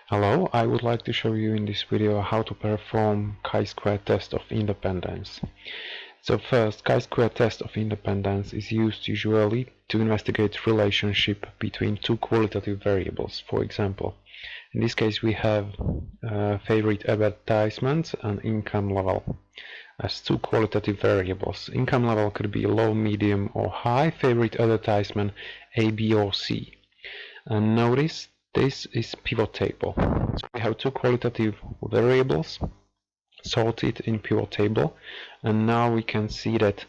Hello, I would like to show you in this video how to perform ChiSquare test of independence. So first, ChiSquare test of independence is used usually to investigate relationship between two qualitative variables. For example, in this case we have favorite advertisements and income level as two qualitative variables. Income level could be low, medium or high, favorite advertisement A, B or C. And notice this is pivot table. So we have two qualitative variables sorted in pivot table, and now we can see that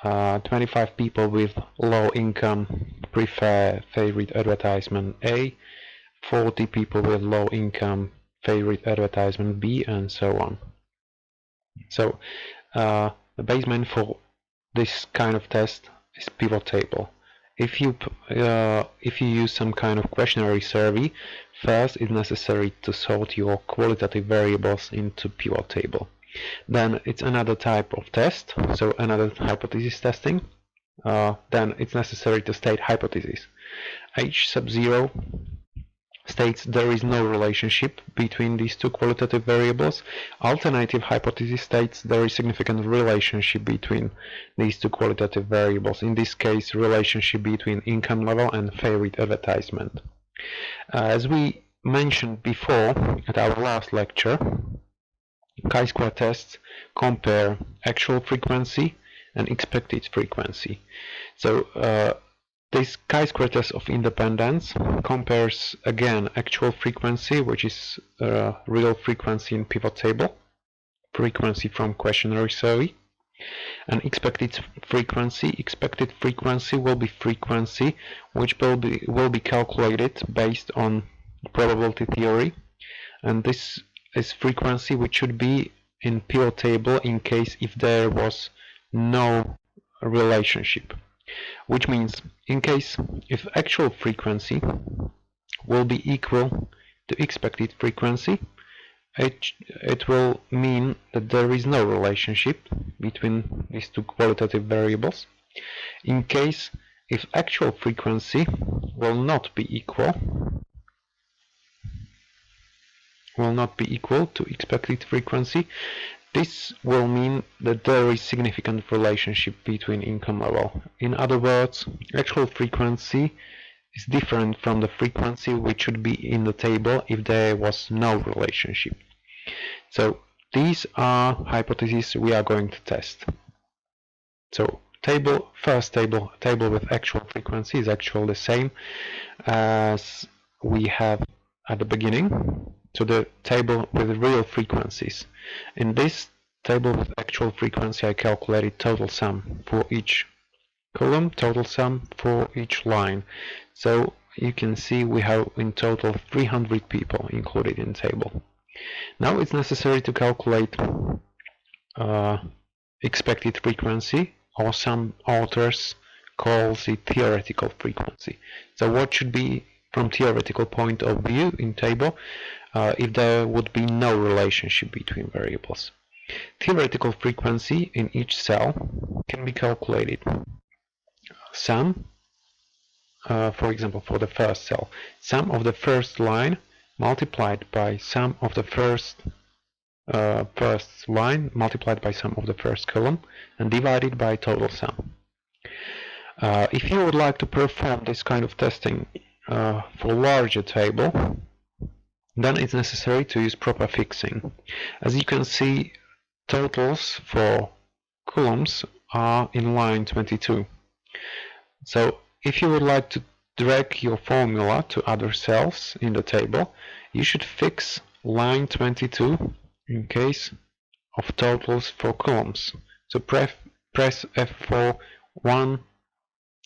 25 people with low income prefer favorite advertisement A, 40 people with low income favorite advertisement B, and so on. So the basement for this kind of test is pivot table. If you use some kind of questionnaire survey, first it's necessary to sort your qualitative variables into pivot table. Then it's another type of test, so another hypothesis testing. Then it's necessary to state hypothesis. H sub 0 states there is no relationship between these two qualitative variables. Alternative hypothesis states there is significant relationship between these two qualitative variables. In this case, relationship between income level and favorite advertisement. As we mentioned before at our last lecture, ChiSquare tests compare actual frequency and expected frequency. So this ChiSquare test of independence compares again actual frequency, which is real frequency in pivot table, frequency from questionnaire survey, and expected frequency. Expected frequency will be frequency which will be calculated based on probability theory, and this is frequency which should be in pivot table in case if there was no relationship. Which means in case if actual frequency will be equal to expected frequency, it will mean that there is no relationship between these two qualitative variables. In case if actual frequency will not be equal to expected frequency, this will mean that there is significant relationship between income level. In other words, actual frequency is different from the frequency which should be in the table if there was no relationship. So these are hypotheses we are going to test. So first table with actual frequency is actually the same as we have at the beginning. So the table with real frequencies. In this table with actual frequency I calculated total sum for each column, total sum for each line. So you can see we have in total 300 people included in the table. Now it's necessary to calculate expected frequency, or some authors calls it theoretical frequency. So what should be from theoretical point of view in table if there would be no relationship between variables. Theoretical frequency in each cell can be calculated. Sum, for example, for the first cell, sum of the first line multiplied by sum of the first line multiplied by sum of the first column and divided by total sum. If you would like to perform this kind of testing for larger table, then it's necessary to use proper fixing. As you can see, totals for columns are in line 22. So if you would like to drag your formula to other cells in the table, you should fix line 22 in case of totals for columns. So press F4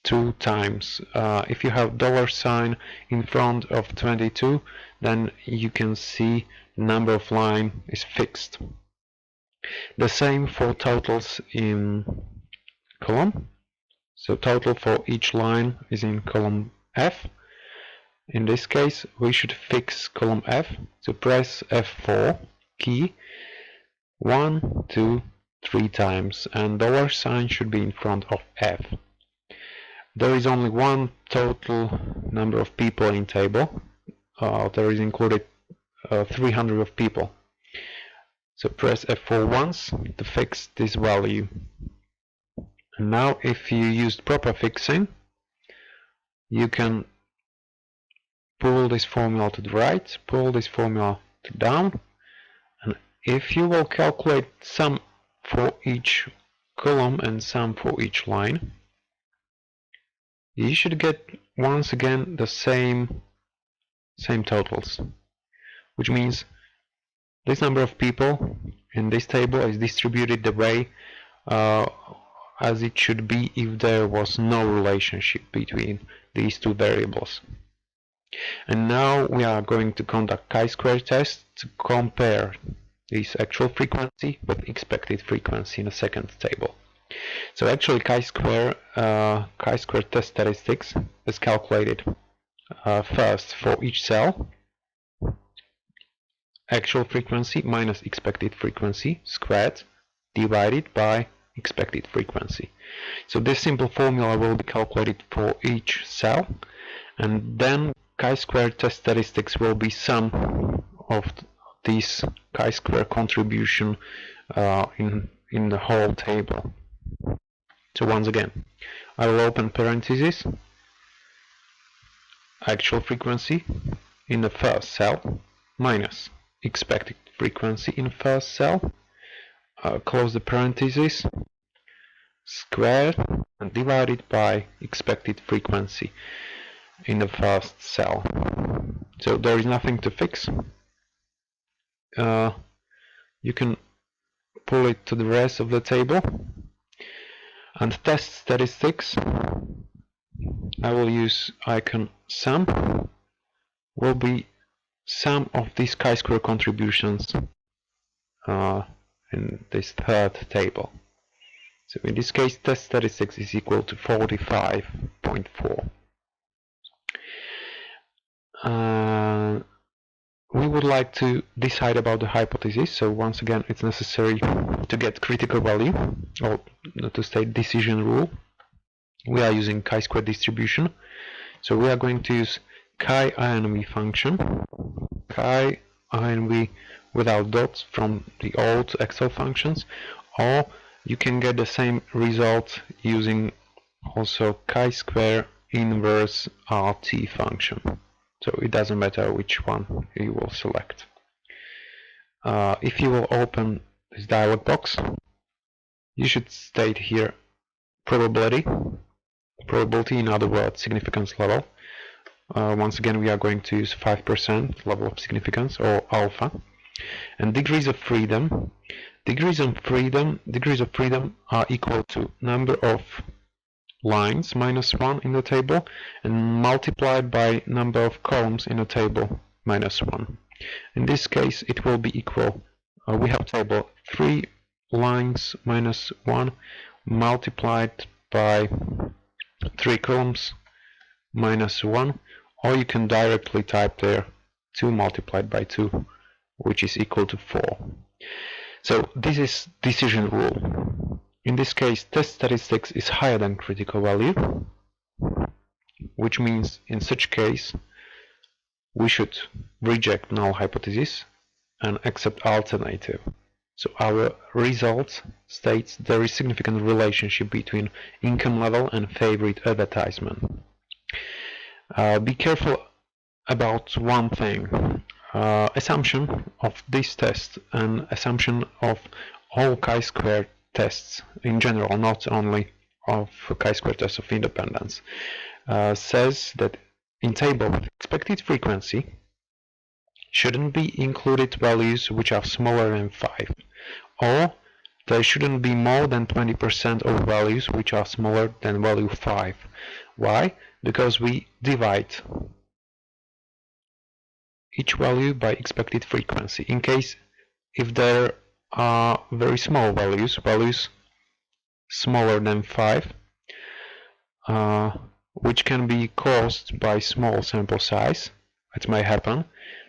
2 times. If you have $sign in front of 22, then you can see the number of line is fixed. The same for totals in column. So total for each line is in column F. In this case, we should fix column F. So press F4 key 1, 2, 3 times, and $sign should be in front of F. There is only one total number of people in table. There is included 300 of people. So press F4 once to fix this value. And now if you used proper fixing, you can pull this formula to the right, pull this formula to down, and if you will calculate sum for each column and sum for each line, you should get once again the same totals, which means this number of people in this table is distributed the way as it should be if there was no relationship between these two variables. And now we are going to conduct chi-square tests to compare this actual frequency with expected frequency in the second table. So actually chi-square test statistics is calculated first for each cell, actual frequency minus expected frequency squared divided by expected frequency. So this simple formula will be calculated for each cell, and then chi-square test statistics will be sum of this chi-square contribution in the whole table. So once again, I will open parentheses, actual frequency in the first cell minus expected frequency in the first cell, close the parentheses, squared and divided by expected frequency in the first cell. So there is nothing to fix. You can pull it to the rest of the table, and test statistics, I will use icon sum, will be sum of these chi-square contributions in this third table. So in this case, test statistics is equal to 45.4. We would like to decide about the hypothesis, so once again it's necessary to get critical value, or to state decision rule. We are using chi-square distribution, so we are going to use chi-inv function, chi-inv without dots from the old Excel functions, or you can get the same result using also chi-square inverse RT function. So it doesn't matter which one you will select. If you will open this dialog box, you should state here probability, in other words significance level. Once again we are going to use 5% level of significance, or alpha. And degrees of freedom. Degrees of freedom are equal to number of lines minus 1 in the table and multiplied by number of columns in the table minus 1. In this case it will be equal, we have table 3 lines minus 1 multiplied by 3 columns minus 1, or you can directly type there 2 multiplied by 2, which is equal to 4. So this is decision rule. In this case, test statistics is higher than critical value, which means in such case we should reject null hypothesis and accept alternative. So our result states there is significant relationship between income level and favorite advertisement. Be careful about one thing. Assumption of this test and assumption of all chi-square tests in general, not only of chi-square test of independence, says that in table with expected frequency shouldn't be included values which are smaller than 5, or there shouldn't be more than 20% of values which are smaller than value 5. Why? Because we divide each value by expected frequency. In case if there are very small values smaller than 5, which can be caused by small sample size, it may happen,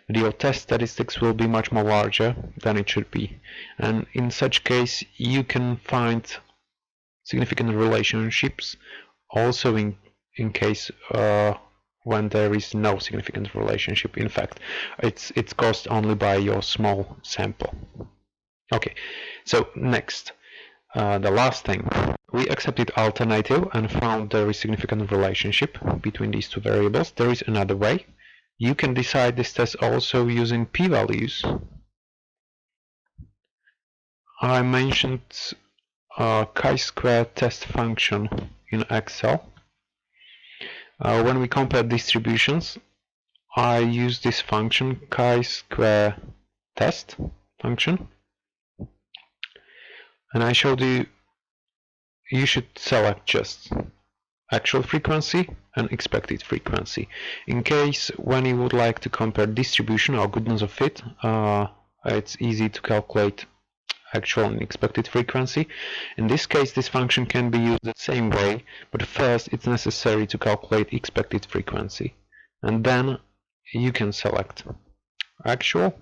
your test statistics will be much more larger than it should be. And in such case you can find significant relationships also in case when there is no significant relationship. In fact, it's caused only by your small sample. Okay, so next, the last thing, we accepted alternative and found there is significant relationship between these two variables. There is another way. You can decide this test also using p-values. I mentioned ChiSquare test function in Excel. When we compare distributions, I use this function, ChiSquare test function, and I showed you should select just actual frequency and expected frequency. In case when you would like to compare distribution or goodness of fit, it's easy to calculate actual and expected frequency. In this case, this function can be used the same way, but first it's necessary to calculate expected frequency, and then you can select actual,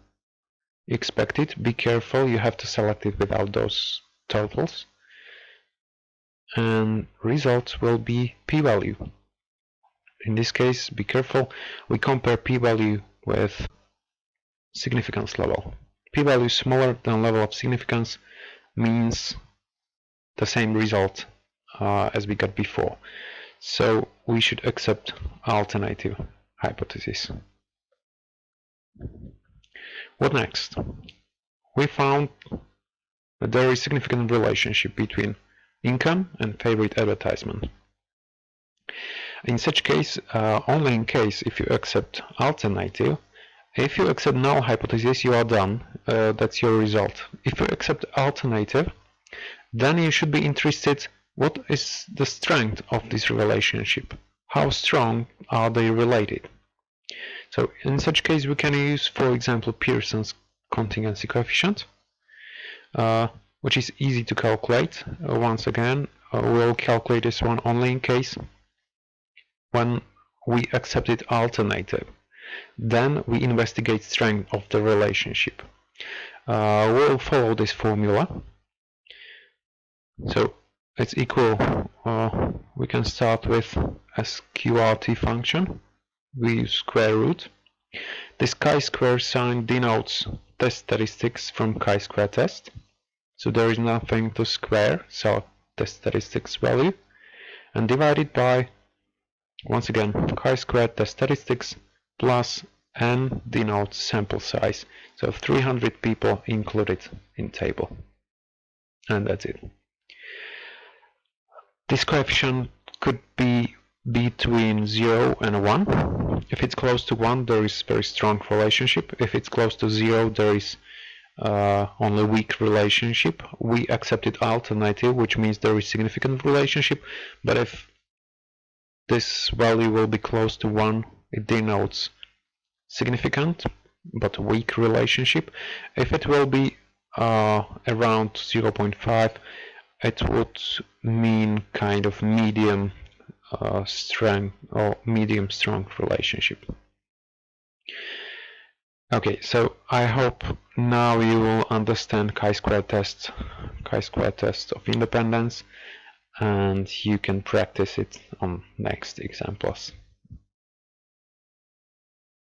expected. Be careful, you have to select it without those totals, and result will be p-value. In this case, be careful, we compare p-value with significance level. P-value smaller than level of significance means the same result as we got before. So we should accept alternative hypothesis. What next? We found that there is significant relationship between income and favorite advertisement. In such case, only in case if you accept alternative. If you accept null hypothesis, you are done. That's your result. If you accept alternative, then you should be interested what is the strength of this relationship. How strong are they related? So in such case, we can use, for example, Pearson's contingency coefficient, which is easy to calculate. Once again, we'll calculate this one only in case when we accepted alternative. Then we investigate strength of the relationship. We'll follow this formula. So it's equal, we can start with sqrt function. We use square root. This chi-square sign denotes test statistics from chi-square test. So there is nothing to square, so test statistics value, and divided by, once again, chi-square test statistics plus n denotes sample size. So 300 people included in table. And that's it. This coefficient could be between 0 and 1. If it's close to 1, there is very strong relationship. If it's close to 0, there is only weak relationship. We accepted alternative, which means there is significant relationship. But if this value will be close to 1, it denotes significant but weak relationship. If it will be around 0.5, it would mean kind of medium strength or medium strong relationship. Okay, so I hope now you will understand chi-square test of independence, and you can practice it on next examples.